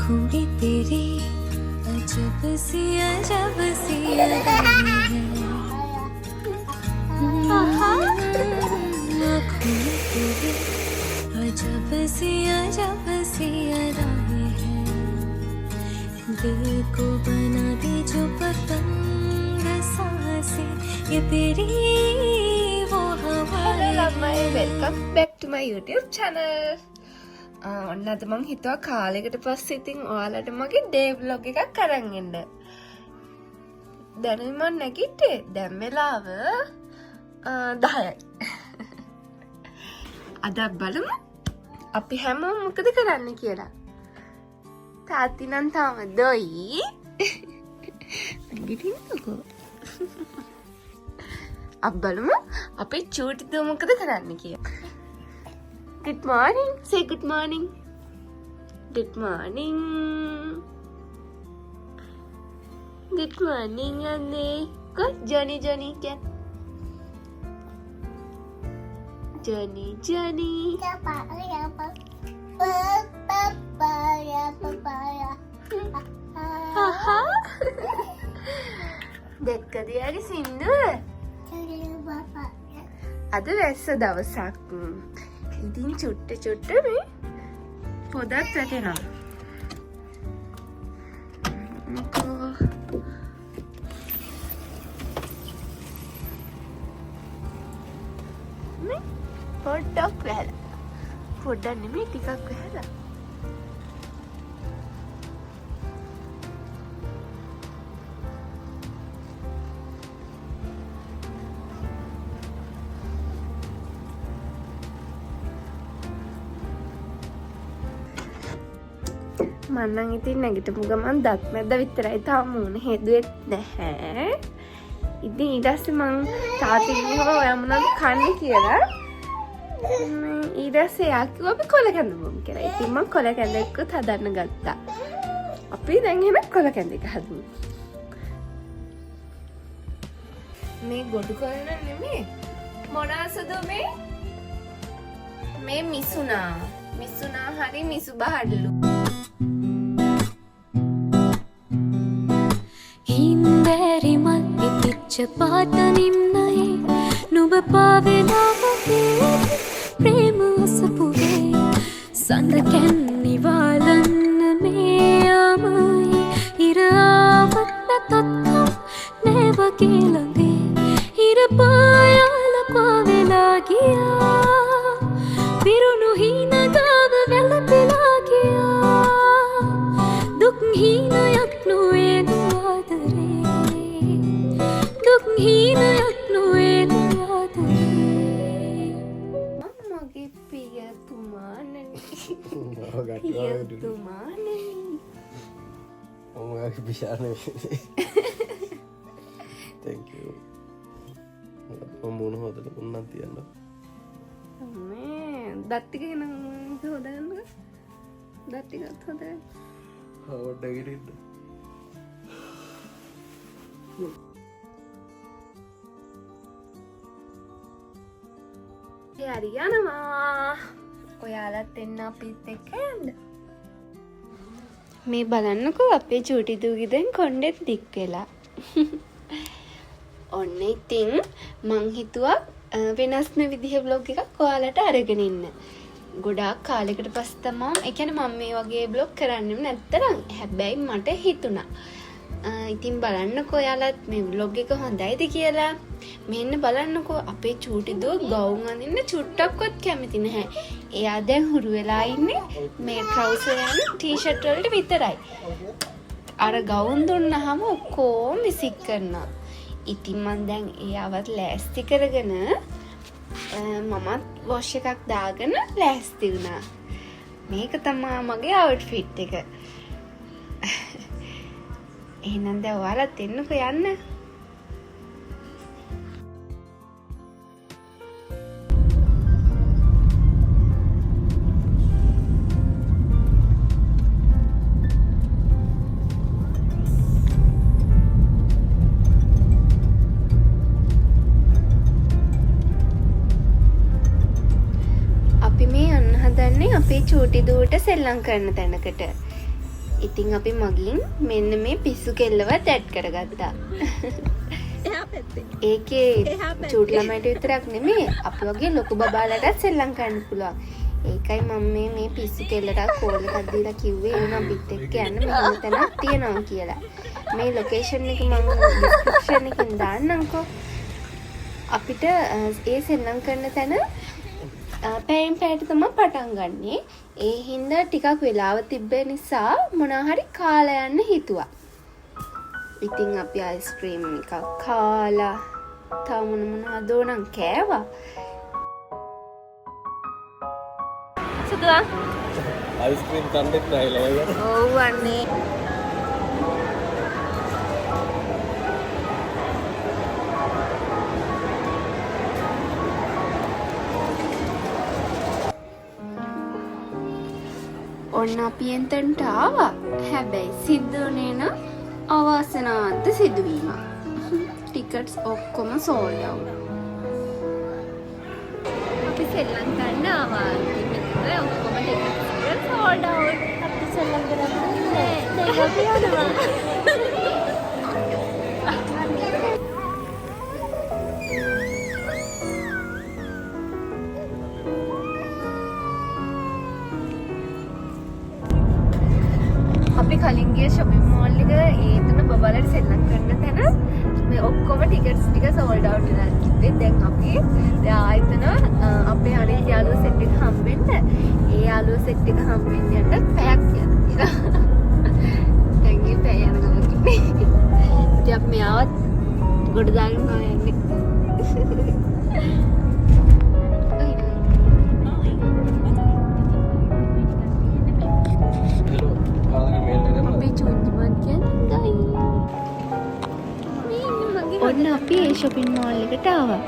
आँखों में तेरी अजब सी अदाएं हैं। आँखों में तेरी अजब सी अदाएं हैं। दिल को बना दे जो पतंग सांसें, ये तेरी वो हवाएं। Welcome back to my YouTube channel. ඔන්න අද මං හිතුවා කාලෙකට පස්සේ ඉතින් ඔයාලට මගේ ඩේ vlog එකක් කරන් එන්න. දැන් මම නැගිට්ටේ. දැන් වෙලාව 10යි. අද බලමු අපි හැමෝම මොකද කරන්න කියලා. තාත්ති නම් තාම දොයි. නැගිටින්නකෝ. අපි බලමු අපේ චූටි දෝ මොකද කරන්න කියලා. Good morning. Say good morning. Good morning. Good morning, Anne. Good, Johnny, Johnny, get. Johnny, Johnny. Haha. දෙක්කද යාගේ සින්දුව? අද වැස්ස දවසක්. ඉතින් චුට්ට මේ පොදත් වැටෙනවා. පොඩ්ඩක් වැහලා. පොඩ්ඩක් නෙමෙයි ටිකක් වැහලා. මන්නම් ඉතින් නැගිටපු ගමන් දත් මැද්ද විතරයි තාම මූණ හෙදුවෙත් නැහැ. ඉතින් ඊට පස්සේ මං තාත්තගෙන් කිව්වා ඔයා මොනවද කන්නේ කියලා. ඊට පස්සේ එයා කිව්වා අපි කොල කැඳ බොමු කියලා. ඉතින් මං කොල කැඳ එක්කත් හදන්න ගත්තා. අපි දැන් එහෙනම් කොල කැඳ එක හදමු. මේ ගොඩු කොල නෙමෙයි. මොනාසද මේ? මේ මිසුනා. මිසුනා හරි මිසුබහඩලු. පාට නිම්නයේ නුඹ පාවෙලාවගේ ප්‍රේම අසපුගේ සඳ කැන්නිවාලන්න මේ ආමයි ඉර ආවත් නැතත්කම් නෑ වගේ ළඟේ ඉර පායාල පාවෙලා ගියා පිරුණු හීන ගාව වැළපෙලා ගියා දුක් හීනයක් නොවේ දුආදරේ හීනයක් නොවේ දුආදරේ මගේ පියතුමානනි පියතුමානනි ඔයාගේ පියානේ thank you මොන හොදලා උන්නන් තියන්න මේ දත් ටික ගෙන හොදන්න දත් ටිකත් හොදන්න හොඩගිරින්න හරි යනවා. ඔයාලත් එන්න අපිත් එක්ක යන්න. මේ බලන්නකෝ අපේ චූටි දූගේ දැන් කොණ්ඩෙත් දික් වෙලා. ඔන්න ඉතින් මං හිතුවා වෙනස්ම විදිහේ vlog එකක් ඔයාලට අරගෙන ඉන්න. ගොඩාක් කාලයකට පස්සේ තමයි ඒ කියන්නේ මම මේ වගේ vlog කරන්නෙම නැත්තරම්. හැබැයි මට හිතුණා. ඉතින් බලන්නකෝ ඔයාලත් මේ vlog එක හොඳයිද කියලා. මෙන්න බලන්නකෝ අපේ චූටි දුව ගවුම් අඳින්න චුට්ටක්වත් කැමති නැහැ. එයා දැන් හුරු වෙලා ඉන්නේ මේ ට්‍රවුසර් යන ටී-ෂර්ට් වලට විතරයි. අර ගවුම් දුන්නාම ඔක්කොම විසික් කරනවා. ඉතින් මං දැන් එයාවත් ලෑස්ති කරගෙන මමත් වොෂ් එකක් දාගෙන ලෑස්ති වුණා. මේක තමයි මගේ අවුට්ෆිට් එක. එහෙනම් දැන් ඔයාලත් එන්නකෝ යන්න. අපි මේ යන්න හදන්නේ අපේ චූටි දුවට සෙල්ලම් කරන තැනකට. ඉතින් අපි මගින් මෙන්න මේ පිස්සු කෙල්ලවත් ඇඩ් කරගත්තා. ඒකේ චූටි ළමයිට විතරක් නෙමෙයි අපි වගේ ලොකු බබාලටත් සෙල්ලම් කරන්න පුළුවන්. ඒකයි මම මේ පිස්සු කෙල්ලට කෝල් එකක් දීලා කිව්වේ එන්න අපිත් එක්ක යන්න මෙහෙම තැනක් තියෙනවා කියලා. මේ ලොකේෂන් එක මම ඩිස්ක්‍රිප්ෂන් එකෙන් දාන්නම්කෝ. අපිට ඒ සෙල්ලම් කරන තැන පැයෙන් පැයට තමයි පටන් ගන්නෙ. ඒ හින්දා ටිකක් වෙලාව තිබ්බ නිසා මොනවා හරි කාලා යන්න හිතුවා. ඉතින් අපි අයිස්ක්‍රීම් එකක් කාලා තව මොනවද නම් කෑවා. සුදුවා අයිස්ක්‍රීම් කන්නෙත් නැහැ ලවය. ඔව් වන්නේ. ඔන්න අපි එතනට ආවා. හැබැයි සිද්ධ වුණේ නම් අවාසනාවන්ත සිදුවීමක්. ටිකට්ස් ඔක්කොම සෝල්ඩ් අවුට්. අපි සෙල්ලම් කරන්න ආවා. ඉතින් ඔක්කොම ටිකට්ස් සෝල්ඩ් අවුට්. අපි සෙල්ලම් කරන්නේ දැන් අපි යනවා. අපි කලින් ගිය shopping mall එක ඒතන බබලට සෙල්ලම් කරන තැන මේ ඔක්කොම ටිකට්ස් ටික සෝල්ඩ් අවුට් වෙලා කිව්වේ. දැන් අපි ආයතන අපේ අනිත් යාළුවෝ සෙට් එක හම්බෙන්න ඒ යාළුවෝ සෙට් එක හම්බෙන්න යන්න පැයක් කියලා. දැන් මේ පැය යනවා කිව්වේ. ඉතින් අපි මෙයාවත් ගොඩ දාගෙන යන්නේ. ඔන්න අපි ඒ shopping mall එකට ආවා.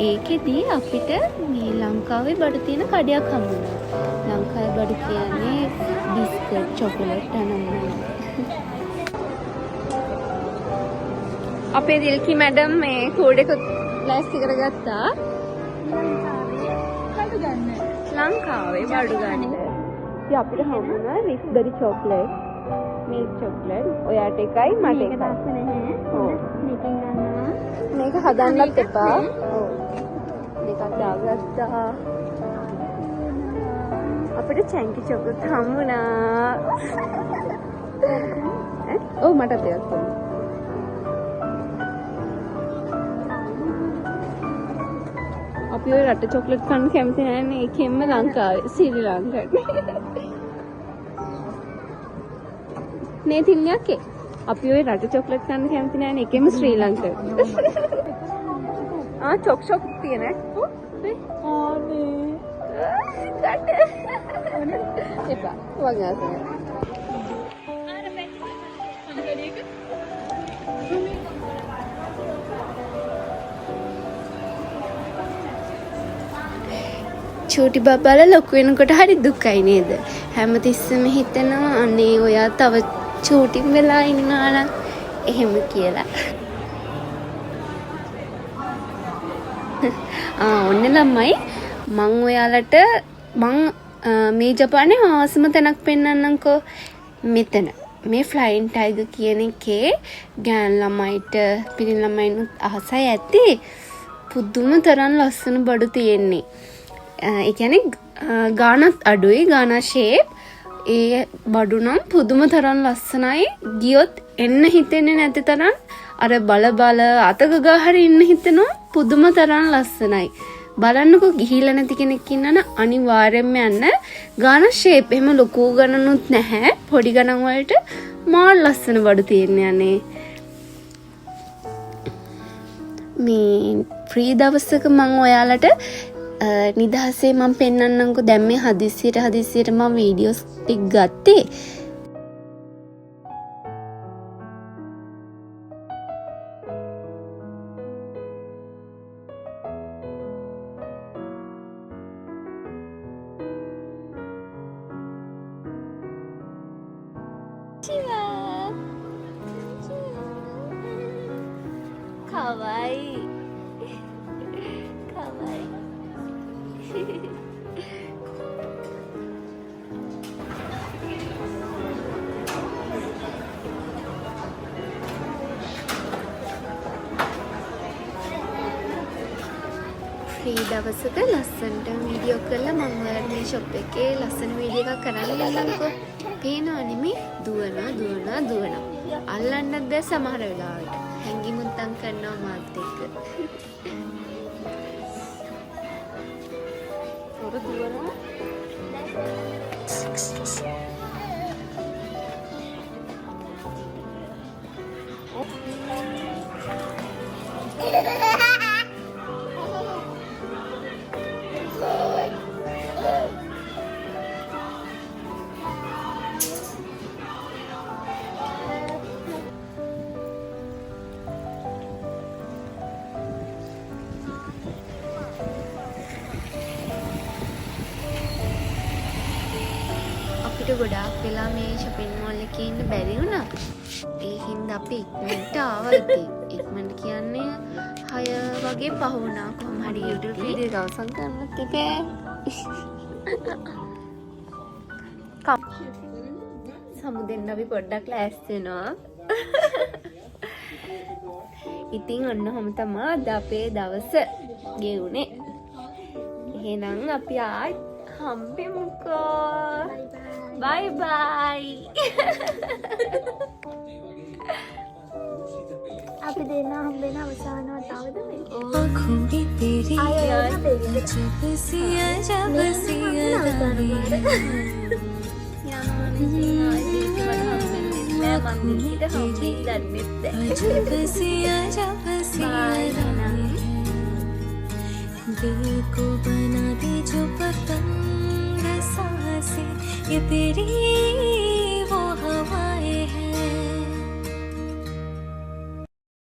ඒකෙදී අපිට මේ ලංකාවේ බඩු තියෙන කඩයක් හම්බුණා. ලංකාවේ බඩු කියන්නේ බිස්කට්, චොකලට් අනම්මන. අපේ දිල්කි මැඩම් මේ කෝඩ් එක ලෑස්ති කරගත්තා. ලංකාවේ බඩු ගන්න. ඉතින් අපිට හම්බුණා රෙස්බෙරි චොකලට්, මිල්ක් චොකලට්. ඔයාට එකයි මට එකයි. ඔව්. මේක හදන්නත් එපා. ඔව්. මේකත් දාගත්තා. අපිට චැන්කි චොකලට් හම්බුණා. ඔව් මටත් එකක් දුන්නා. අපි ඔය රට චොකලට් කන්න කැමති නැහැ. ඒකෙන්ම ලංකාවේ ශ්‍රී ලංකාවේ. නේ තිල්ලියක්ේ. අපි ඔය රට චොකලට් කන්න කැමති නැහැ නේ. ඒකෙම ශ්‍රී ලංකාවේ. චොක් තියෙන එපා වගේ චූටි බබාලා ලොකු වෙනකොට හරි දුකයි නේද? හැමතිස්සෙම හිතෙනවා අනේ ඔයා තව චූටි වෙලා ඉන්නවා නම් එහෙම කියලා. ඔන්න ළමයි මං ඔයාලට මේ ජපානයේ ආසම තැනක් පෙන්නන්නම්කෝ. මෙතන මේ ෆ්ලයින් ටයිගර් කියන එකේ ගෑන් ළමයිට පිරිමි ළමයිනුත් අහසයි ඇති. පුදුම තරම් ලස්සන බඩු තියෙන්නේ. ඒ කියන්නේ ගානත් අඩුයි. ගානා ෂේප් ඒ බඩු නම් පුදුම තරම් ලස්සනයි. ගියොත් එන්න හිතෙන්නේ නැති තරම් අර බල අතක ගා හරි ඉන්න හිතෙනවා. පුදුම තරම් ලස්සනයි. බලන්නකෝ ගිහිල්ලා නැති කෙනෙක් ඉන්නන අනිවාර්යෙන්ම යන්න. ගාන ෂේප් එහෙම ලොකු ගණනුත් නැහැ. පොඩි ගණන් වලට මාල් ලස්සන බඩු තියෙන්නේ අනේ. මේ ෆ්‍රී දවසක මම ඔයාලට නිදහසේ මම පෙන්නන්නම්කෝ. දැන් මේ හදිස්සියට මම වීඩියෝස් ටික ගත්තේ. Kawaii. ෆ්‍රී දවසක ලස්සනට වීඩියෝ කරලා මම ඔයාලට මේ ෂොප් එකේ ලස්සන වීඩියෝ එකක් කරන්න යන්නම්කෝ. පේනවා නෙමෙයි දුවනවා. අල්ලන්නත් බැ සමහර වෙලාවට. හැංගි මුත්තම් කරනවා මාත් එක්ක. ඔර දුවනවා. අපිට ගොඩාක් වෙලා මේ shopping mall එකේ ඉන්න බැරි වුණා. ඒ හින්දා අපි ඉක්මනට ආවා ඉතින්. ඉක්මනට කියන්නේ 6 වගේ පහ වුණා. කොහොම හරි YouTube වීඩියෝ එක අවසන් කරන්නත් එපා. සමුදෙන්න අපි පොඩ්ඩක් ලෑස්ති වෙනවා. ඉතින් ඔන්න ඔහොම තමයි අද අපේ දවස ගෙවුනේ. එහෙනම් අපි ආයි හම්බෙමුකෝ. බයි බයි. අපි දෙන්න හම්බෙන අවසාන වතාවද මේ? आँखों में तेरी जब सिया दिल को बना दे जो पतंग सांसें ये तेरी